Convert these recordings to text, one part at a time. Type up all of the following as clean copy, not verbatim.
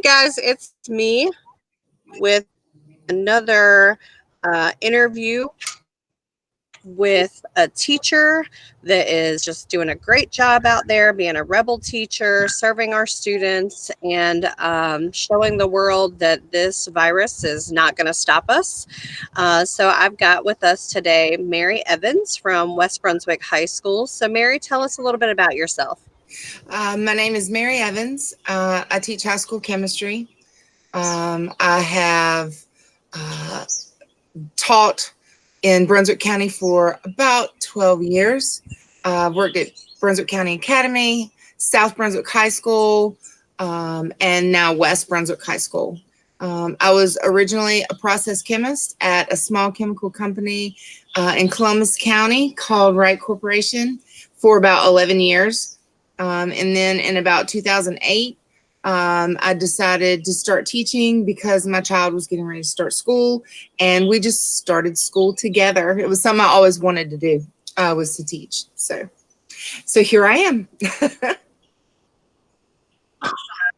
guys, it's me with another interview with a teacher that is just doing a great job out there, being a rebel teacher, serving our students, and showing the world that this virus is not going to stop us. So I've got with us today Mary Evans from West Brunswick High School. So, Mary, tell us a little bit about yourself. My name is Mary Evans. I teach high school chemistry. I have taught in Brunswick County for about 12 years. I've worked at Brunswick County Academy, South Brunswick High School, and now West Brunswick High School. I was originally a process chemist at a small chemical company in Columbus County called Wright Corporation for about 11 years. And then in about 2008, I decided to start teaching because my child was getting ready to start school, and we just started school together. It was something I always wanted to do, was to teach. So here I am.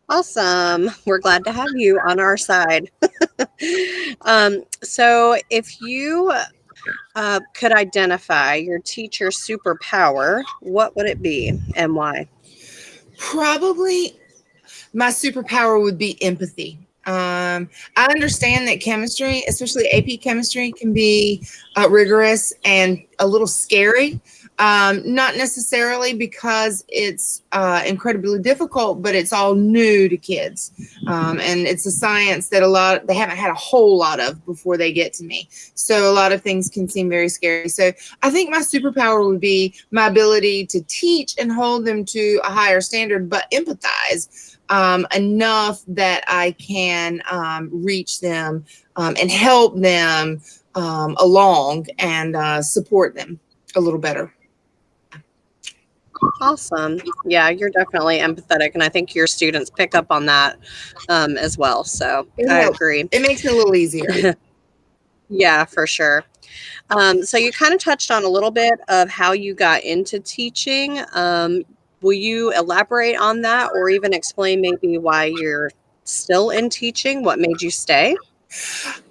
Awesome. We're glad to have you on our side. So if you could identify your teacher's superpower, what would it be and why? Probably my superpower would be empathy. I understand that chemistry, especially AP chemistry, can be rigorous and a little scary. Not necessarily because it's incredibly difficult, but it's all new to kids. And it's a science that they haven't had a whole lot of before they get to me. So a lot of things can seem very scary. So I think my superpower would be my ability to teach and hold them to a higher standard, but empathize enough that I can reach them and help them along and support them a little better. Awesome. Yeah, you're definitely empathetic, and I think your students pick up on that as well. So It I helps. agree. It makes it a little easier. Yeah, for sure. So you kind of touched on a little bit of how you got into teaching. Will you elaborate on that or even explain maybe why you're still in teaching? What made you stay?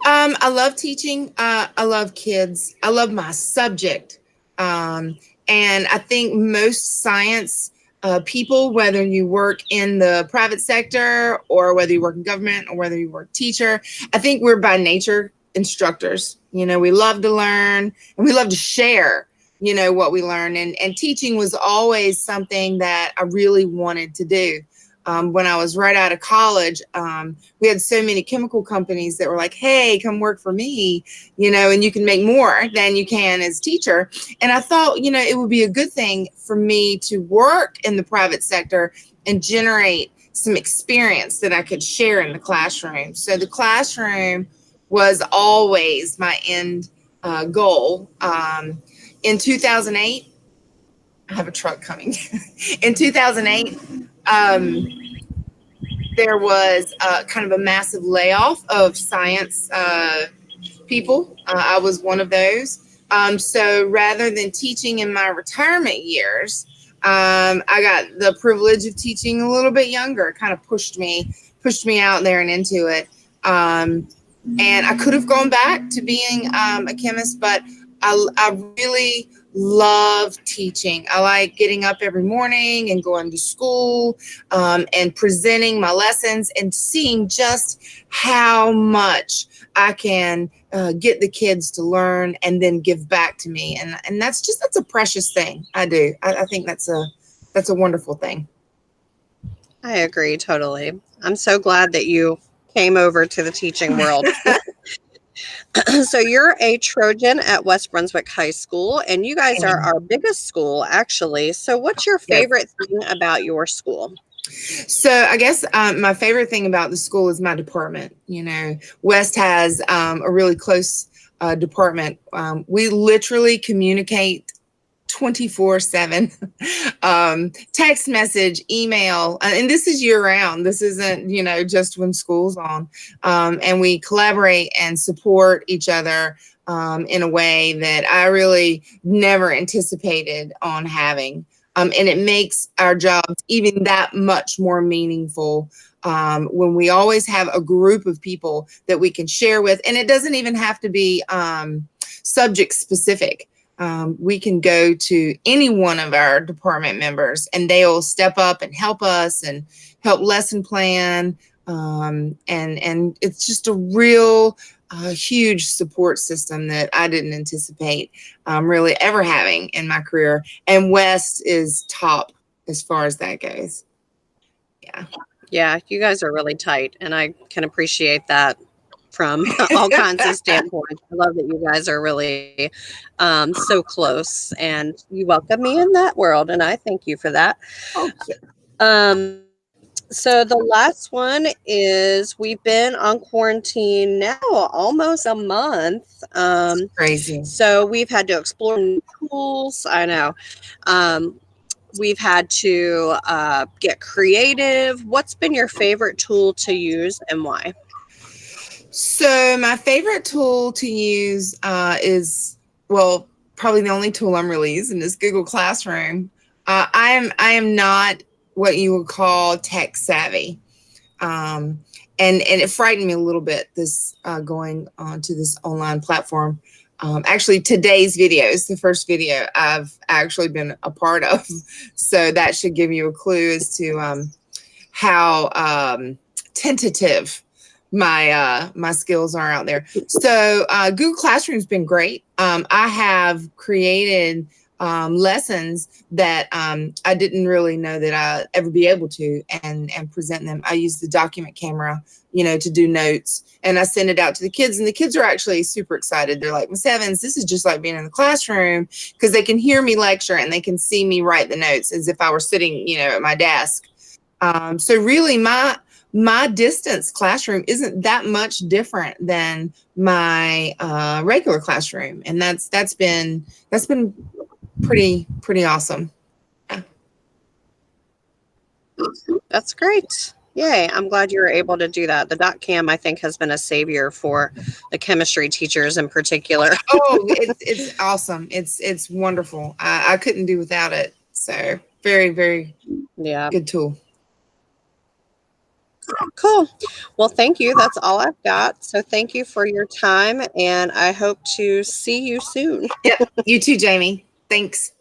I love teaching. I love kids. I love my subject. And I think most science people, whether you work in the private sector or whether you work in government or whether you work teacher, I think we're by nature instructors. You know, we love to learn and we love to share, you know, what we learn. And teaching was always something that I really wanted to do. When I was right out of college, we had so many chemical companies that were like, hey, come work for me, you know, and you can make more than you can as a teacher. And I thought, you know, it would be a good thing for me to work in the private sector and generate some experience that I could share in the classroom. So the classroom was always my end goal. In 2008, I have a truck coming. In 2008, there was kind of a massive layoff of science people. I was one of those. So rather than teaching in my retirement years, I got the privilege of teaching a little bit younger. It kind of pushed me out there and into it. And I could have gone back to being a chemist, but I really love teaching. I like getting up every morning and going to school and presenting my lessons and seeing just how much I can get the kids to learn and then give back to me. And that's a precious thing. I do. I think that's a wonderful thing. I agree totally. I'm so glad that you came over to the teaching world. So you're a Trojan at West Brunswick High School, and you guys are And our biggest school, actually. So what's your yes. favorite thing about your school? So I guess my favorite thing about the school is my department. You know, West has a really close department. We literally communicate 24/7, text message, email, and this is year round. This isn't, you know, just when school's on. And we collaborate and support each other in a way that I really never anticipated on having. And it makes our jobs even that much more meaningful when we always have a group of people that we can share with, and it doesn't even have to be subject specific. We can go to any one of our department members and they'll step up and help us and help lesson plan. And it's just a real huge support system that I didn't anticipate really ever having in my career. And West is top as far as that goes. Yeah. Yeah, you guys are really tight, and I can appreciate that from all kinds of standpoints. I love that you guys are really so close, and you welcome me in that world, and I thank you for that. Okay. So the last one is we've been on quarantine now almost a month. Crazy. So we've had to explore new tools. I know. We've had to get creative. What's been your favorite tool to use and why? So my favorite tool to use is, well, probably the only tool I'm really using is Google Classroom. I am not what you would call tech savvy. And it frightened me a little bit, this going on to this online platform. Actually, today's video is the first video I've actually been a part of. So that should give you a clue as to how tentative my skills are out there. So Google Classroom's been great. I have created lessons that I didn't really know that I'd ever be able to and present them. I use the document camera, to do notes, and I send it out to the kids, and the kids are actually super excited. They're like, Miss Evans, this is just like being in the classroom, because they can hear me lecture and they can see me write the notes as if I were sitting, at my desk. So really my distance classroom isn't that much different than my regular classroom, and that's been pretty awesome. Yeah. That's great. Yay. I'm glad you were able to do that. The dot cam, I think, has been a savior for the chemistry teachers in particular. Oh, it's awesome. It's wonderful. I couldn't do without it. So very, very good tool. Cool. Well, thank you. That's all I've got. So thank you for your time, and I hope to see you soon. Yep. You too, Jamie. Thanks.